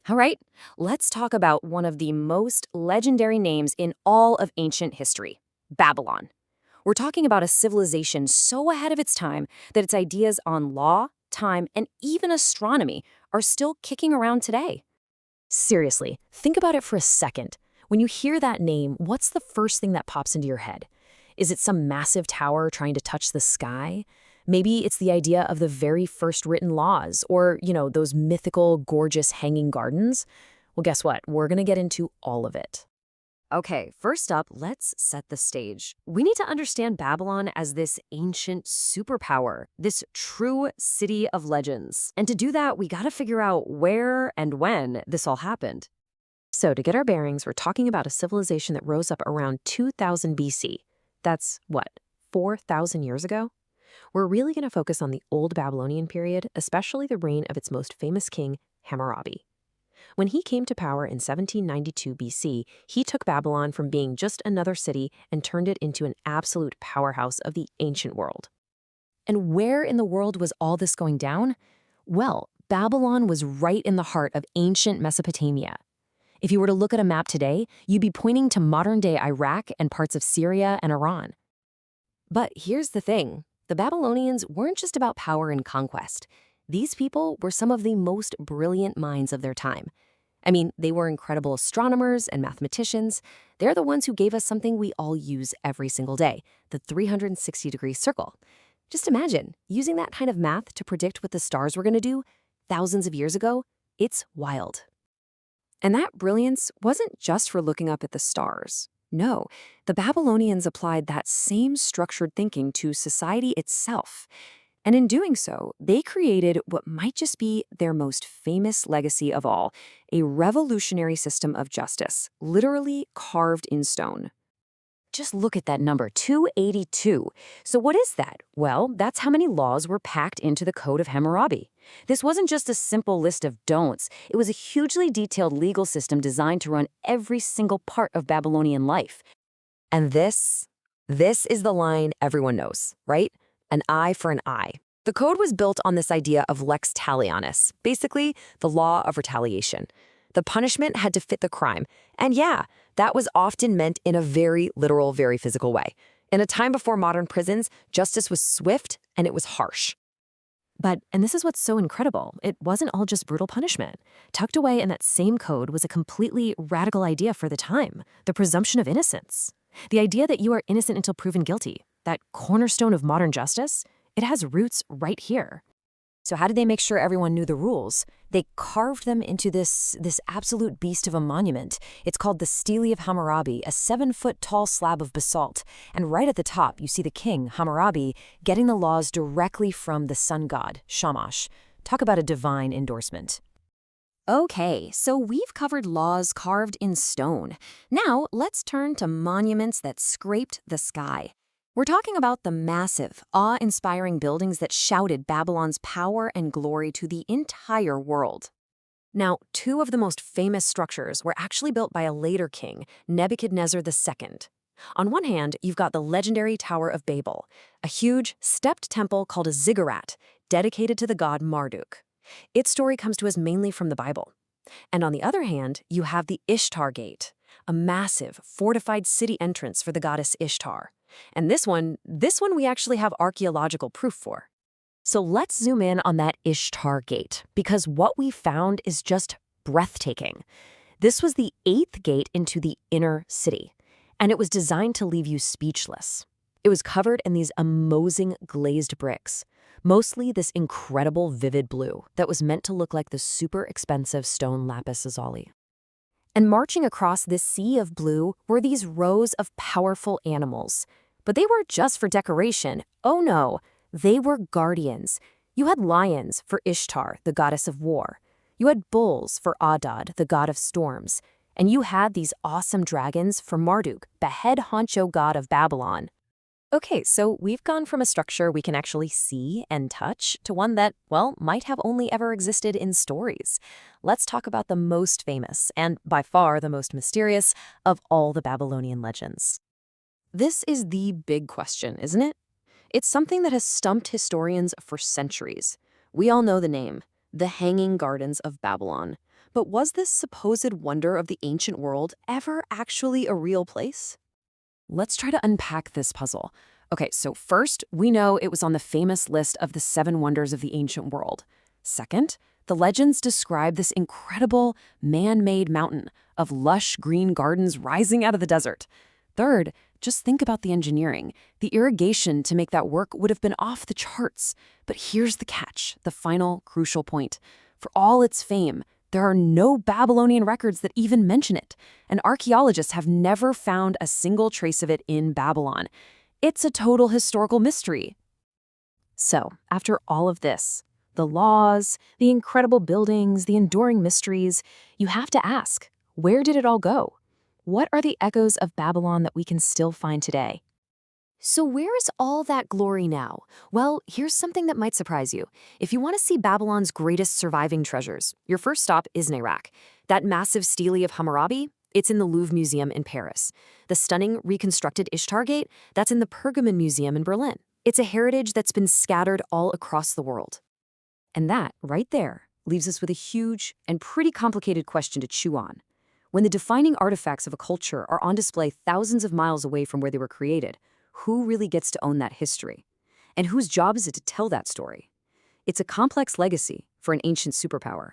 All right, let's talk about one of the most legendary names in all of ancient history, Babylon. We're talking about a civilization so ahead of its time that its ideas on law, time, and even astronomy are still kicking around today. Seriously, think about it for a second. When you hear that name, what's the first thing that pops into your head? Is it some massive tower trying to touch the sky? Maybe it's the idea of the very first written laws, or, those mythical, gorgeous hanging gardens. Well, guess what? We're going to get into all of it. Okay, first up, let's set the stage. We need to understand Babylon as this ancient superpower, this true city of legends. And to do that, we gotta figure out where and when this all happened. So, to get our bearings, we're talking about a civilization that rose up around 2000 BC. That's what, 4,000 years ago? We're really going to focus on the Old Babylonian period, especially the reign of its most famous king, Hammurabi. When he came to power in 1792 BC, he took Babylon from being just another city and turned it into an absolute powerhouse of the ancient world. And where in the world was all this going down? Well, Babylon was right in the heart of ancient Mesopotamia. If you were to look at a map today, you'd be pointing to modern-day Iraq and parts of Syria and Iran. But here's the thing. The Babylonians weren't just about power and conquest. These people were some of the most brilliant minds of their time. I mean, they were incredible astronomers and mathematicians. They're the ones who gave us something we all use every single day, the 360-degree circle. Just imagine, using that kind of math to predict what the stars were going to do thousands of years ago. It's wild. And that brilliance wasn't just for looking up at the stars. No, the Babylonians applied that same structured thinking to society itself. And in doing so, they created what might just be their most famous legacy of all, a revolutionary system of justice, literally carved in stone. Just look at that number, 282. So what is that? Well, that's how many laws were packed into the Code of Hammurabi. This wasn't just a simple list of don'ts. It was a hugely detailed legal system designed to run every single part of Babylonian life. And this is the line everyone knows, right? An eye for an eye. The code was built on this idea of lex talionis, basically the law of retaliation. The punishment had to fit the crime. And yeah, that was often meant in a very literal, very physical way. In a time before modern prisons, justice was swift and it was harsh. And this is what's so incredible, it wasn't all just brutal punishment. Tucked away in that same code was a completely radical idea for the time, the presumption of innocence. The idea that you are innocent until proven guilty, that cornerstone of modern justice, it has roots right here. So how did they make sure everyone knew the rules? They carved them into this absolute beast of a monument. It's called the Stele of Hammurabi, a 7-foot-tall slab of basalt. And right at the top, you see the king, Hammurabi, getting the laws directly from the sun god, Shamash. Talk about a divine endorsement. Okay, so we've covered laws carved in stone. Now, let's turn to monuments that scraped the sky. We're talking about the massive, awe-inspiring buildings that shouted Babylon's power and glory to the entire world. Now, two of the most famous structures were actually built by a later king, Nebuchadnezzar II. On one hand, you've got the legendary Tower of Babel, a huge, stepped temple called a ziggurat, dedicated to the god Marduk. Its story comes to us mainly from the Bible. And on the other hand, you have the Ishtar Gate, a massive, fortified city entrance for the goddess Ishtar. And this one we actually have archaeological proof for. So let's zoom in on that Ishtar Gate, because what we found is just breathtaking. This was the 8th gate into the inner city, and it was designed to leave you speechless. It was covered in these amazing glazed bricks, mostly this incredible vivid blue that was meant to look like the super expensive stone lapis lazuli. And marching across this sea of blue were these rows of powerful animals. But they weren't just for decoration. Oh no, they were guardians. You had lions for Ishtar, the goddess of war. You had bulls for Adad, the god of storms. And you had these awesome dragons for Marduk, the head honcho god of Babylon. Okay, so we've gone from a structure we can actually see and touch to one that, well, might have only ever existed in stories. Let's talk about the most famous, and by far the most mysterious, of all the Babylonian legends. This is the big question, isn't it? It's something that has stumped historians for centuries. We all know the name, the Hanging Gardens of Babylon. But was this supposed wonder of the ancient world ever actually a real place? Let's try to unpack this puzzle. Okay, so first, we know it was on the famous list of the 7 wonders of the ancient world. Second, the legends describe this incredible man-made mountain of lush green gardens rising out of the desert. Third, just think about the engineering. The irrigation to make that work would have been off the charts. But here's the catch, the final crucial point. For all its fame, there are no Babylonian records that even mention it, and archaeologists have never found a single trace of it in Babylon. It's a total historical mystery. So, after all of this, the laws, the incredible buildings, the enduring mysteries, you have to ask, where did it all go? What are the echoes of Babylon that we can still find today? So where is all that glory now? Well, here's something that might surprise you. If you want to see Babylon's greatest surviving treasures, your first stop is in Iraq. That massive stele of Hammurabi, it's in the Louvre Museum in Paris. The stunning reconstructed Ishtar Gate, that's in the Pergamon Museum in Berlin. It's a heritage that's been scattered all across the world. And that, right there, leaves us with a huge and pretty complicated question to chew on. When the defining artifacts of a culture are on display thousands of miles away from where they were created, who really gets to own that history? And whose job is it to tell that story? It's a complex legacy for an ancient superpower.